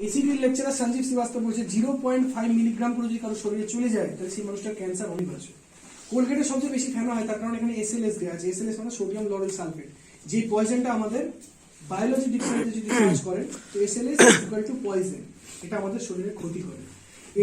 এসিডির lecturer Sanjeev Srivastava বলছে 0.5 milligram করে যদি কারো শরীরে চলে যায় তাহলে সেই মানুষটার ক্যান্সার অনিবার্য। কোলগেটের সবচেয়ে বেশি ফেনা হয় তার কারণ এখানে এসএলএস দেওয়া আছে। এসএলএস মানে সোডিয়াম লরেল সালফেট, যে পয়জনটা আমাদের বায়োলজি ডিপার্টমেন্টে যদি সার্চ করেন তো এসএলএস ইকুয়াল টু পয়জন, এটা আমাদের শরীরে ক্ষতি করে।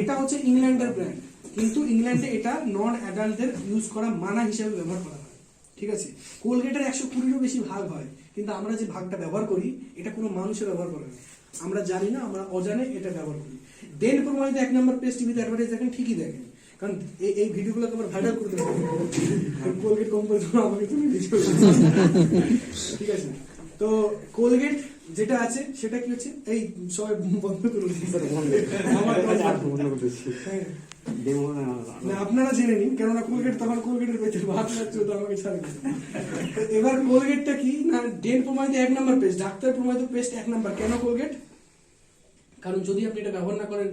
এটা হচ্ছে ইংল্যান্ডের ব্র্যান্ড, কিন্তু ইংল্যান্ডে এটা নন অ্যাডাল্টদের ইউজ করা মানা হিসেবে ব্যবহার করা হয়, ঠিক আছে। কোলগেটের 120-এরও বেশি ভাগ হয়, কিন্তু আমরা যে ভাগটা ব্যবহার করি এটা কোনো মানুষের ব্যবহার করে না, আমরা জানি না, আমরা অজানে এটা ব্যবহার করি। ডেন প্রমাণিত 1 নম্বর পেস্ট টিভিতে অ্যাডভার্টাইজ দেখেন, ঠিকই দেখেন, কারণ এই ভিডিওগুলো তোমার ভাইরাল করতে হবে। কোলগেট কোম্পানি আমাকে তুমি ঠিক আছে। তো কোলগেট যেটা আছে সেটা কি হচ্ছে, এই সবাই বন্ধ করে আপনারা জেনে নিন, কেননা কোলগেট তখন কোলগেটের পেছনে ভাত লাগছে, তো আমাকে ছাড়ে। এবার কোলগেটটা কি না, ডেন প্রমাণিত 1 নম্বর পেস্ট, ডাক্তার প্রমাণিত পেস্ট 1 নম্বর। কেন কোলগেট? কারণ যদি আপনি এটা ব্যবহার না করেন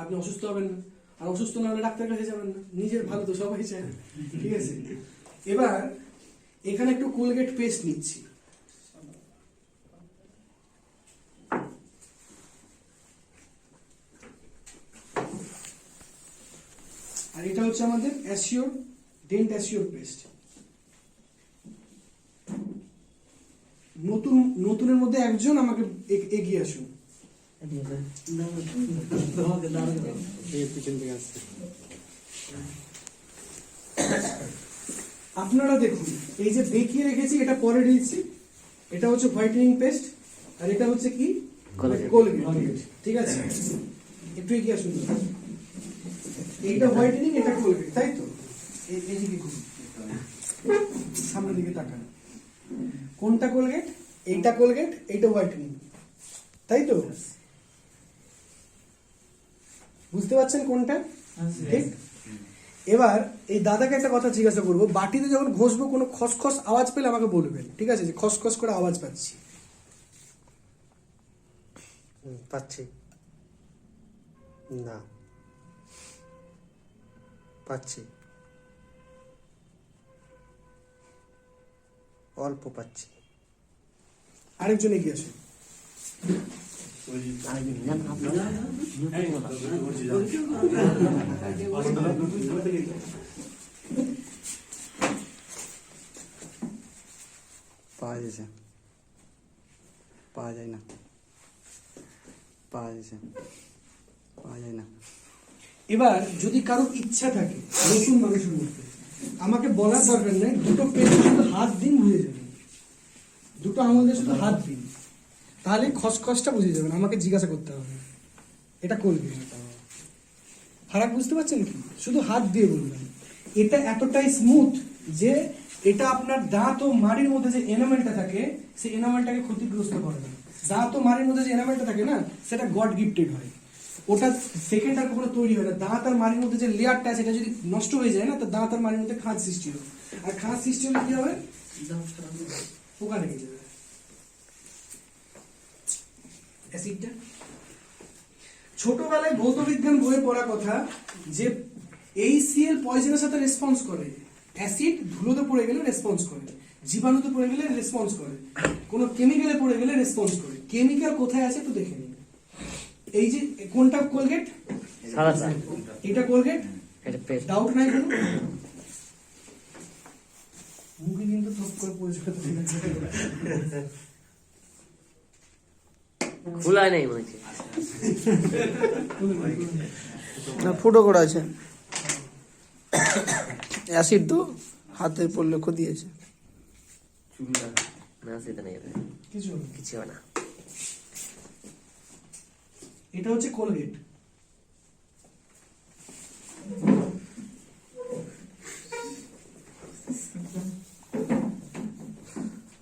আপনি অসুস্থ হবেন না, আর অসুস্থ না হলে ডাক্তার কাছে যাবেন না, নিজের ভালো তো সবাই চায়, ঠিক আছে। এবার এখানে একটু কোলগেট পেস্ট নিচ্ছি, আর এটা হচ্ছে আমাদের অ্যাসিওর ডেন্ট অ্যাসিওর পেস্ট। নতুনের মধ্যে একজন আমাকে এগিয়ে আসুন। আপনারা দেখুন, এই যে বেঁকিয়ে রেখেছি এটা পরে দিয়েছি, এটা হচ্ছে হোয়াইটেনিং পেস্ট আর এটা হচ্ছে কি কোলগেট, ঠিক আছে। একটু এগিয়ে আসুন, এইটা হোয়াইটেনিং এটা কোলগেট, তাই তো। এইদিকে ঘুরুন, সামনের দিকে তাকান, কোনটা কোলগেট? এইটা কোলগেট, এইটা হোয়াইটেনিং, তাই তো। বুঝতে পারছেন কোনটা? ঠিক। এবার এই দাদাকে একটা কথা জিজ্ঞাসা করবো, বাটিতে যখন ঘষবো কোনো খসখস আওয়াজ পেলে আমাকে বলবেন, ঠিক আছে, যে খসখস করে আওয়াজ পাচ্ছি। পাচ্ছি না, পাচ্ছি, অল্প পাচ্ছি। আরেকজন এগিয়ে আসুন। পাওয়া যাচ্ছে, পাওয়া যায় না, পাওয়া যাচ্ছে, পাওয়া যায় না। এবার যদি কারোর ইচ্ছা থাকে নতুন মানুষের মধ্যে, আমাকে বলার দরকার নেই, দুটো পেস্ট শুধু হাত দিন বুঝে যাবেন, দুটো আঙুল দিয়ে শুধু হাত দিন, তাহলে খসখসটা বুঝে যাবেন, আমাকে জিজ্ঞাসা করতে হবে এটা করবে। ফারাক বুঝতে পারছেন কি? শুধু হাত দিয়ে বলবেন। এটা এতটাই স্মুথ যে এটা আপনার দাঁত ও মাড়ির মধ্যে যে এনামেলটা থাকে সেই এনামেলটাকে ক্ষতিগ্রস্ত করে না। দাঁত ও মাড়ির মধ্যে যে এনামেলটা থাকে না, সেটা গড গিফটেড হয়, ওটা সেকেন্ড আর কখনো তৈরি হয় না। দাঁত আর মাড়ির মধ্যে যে লেয়ারটা আছে, এটা যদি নষ্ট হয়ে যায় না, তো দাঁত আর মাড়ির মধ্যে খাঁজ সৃষ্টি হবে, আর খাঁজ সৃষ্টি হলে কি হবে? পোকা লেগে যাবে। অ্যাসিডটা ছোটবেলায় ভৌত বিজ্ঞান বইয়ে পড়া কথা যে HCl পয়জনের সাথে রেসপন্স করে, অ্যাসিড ধুলোতে পড়ে গেলে রেসপন্স করে, জীবাণুতে পড়ে গেলে রেসপন্স করে, কোনো কেমিক্যালে পড়ে গেলে রেসপন্স করে। কেমিক্যাল কোথায় আছে একটু দেখে নিন। এই যে কোনটা কোলগেট? এটা কোলগেট, ডাউট নাই কোনো? মুখে কিন্তু থপ করে পরিষ্কার খোলা নেই মনে হচ্ছে, না ফুটো করা আছে, অ্যাসিড তো হাতে পড়লে ক্ষতি আছে। না সেটা নেই, কিছু কিছু হবে না। এটা হচ্ছে কোলগেট।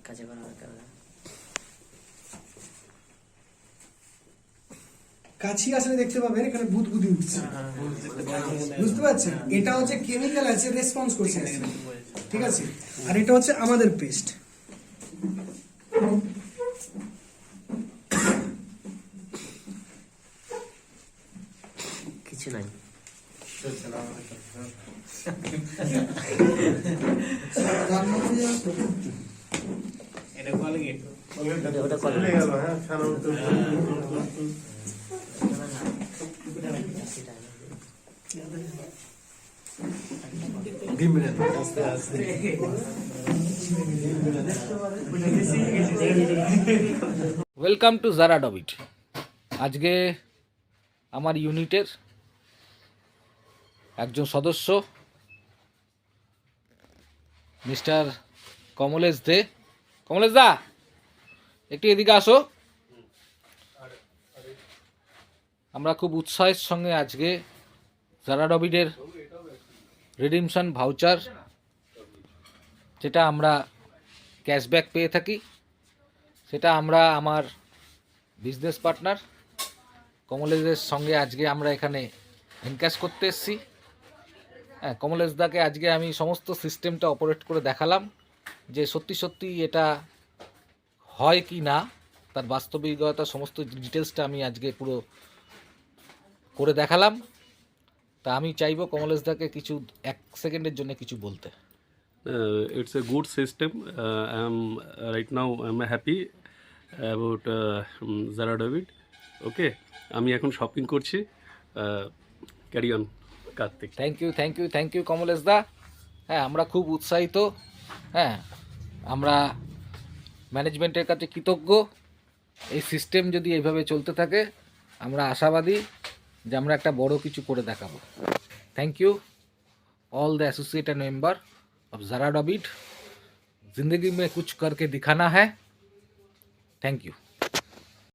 কাছে করা দরকার। কাছি আসলে দেখতে পাবেন এখানে বুদবুদি উঠছে, বুঝতে পারছেন? এটা হচ্ছে কেমিক্যাল আছে, রেসপন্স করছে, ঠিক আছে। আর এটা হচ্ছে আমাদের পেস্ট। কিছু নাই। এটা কোয়ালিটি ওটা ওয়েলকাম টু জারা ডবিট। আজকে আমার ইউনিটের একজন সদস্য মিস্টার কমলেশ দে। কমলেশ দা, একটু এদিকে আসো। আমরা খুব উৎসাহের সঙ্গে আজকে জারা ডবিটের রিডিমশন ভাউচার, যেটা আমরা ক্যাশব্যাক পেয়ে থাকি, সেটা আমরা আমার বিজনেস পার্টনার কমলেশদের সঙ্গে আজকে আমরা এখানে এনক্যাশ করতে এসেছি। হ্যাঁ, কমলেশ দাকে আজকে আমি সমস্ত সিস্টেমটা অপারেট করে দেখালাম যে সত্যি সত্যি এটা হয় কি না, তার বাস্তবিকতা সমস্ত ডিটেলসটা আমি আজকে পুরো করে দেখালাম। তা আমি চাইবো কমলেশ দাকে কিছু 1 সেকেন্ডের জন্য কিছু বলতে। It's a good system. I'm right now I'm happy about Zara David. Okay, আমি এখন শপিং করছি। Carry on Kartik. Thank you Kamlesh দা। হ্যাঁ, আমরা খুব উৎসাহিত। হ্যাঁ, আমরা ম্যানেজমেন্টের কাছে কৃতজ্ঞ। এই সিস্টেম যদি এইভাবে চলতে থাকে, আমরা আশাবাদী যে আমরা একটা বড় কিছু করে দেখাবো। Thank you all the associate and member of जरा डॉबिट। जिंदगी में कुछ करके दिखाना है। Thank you.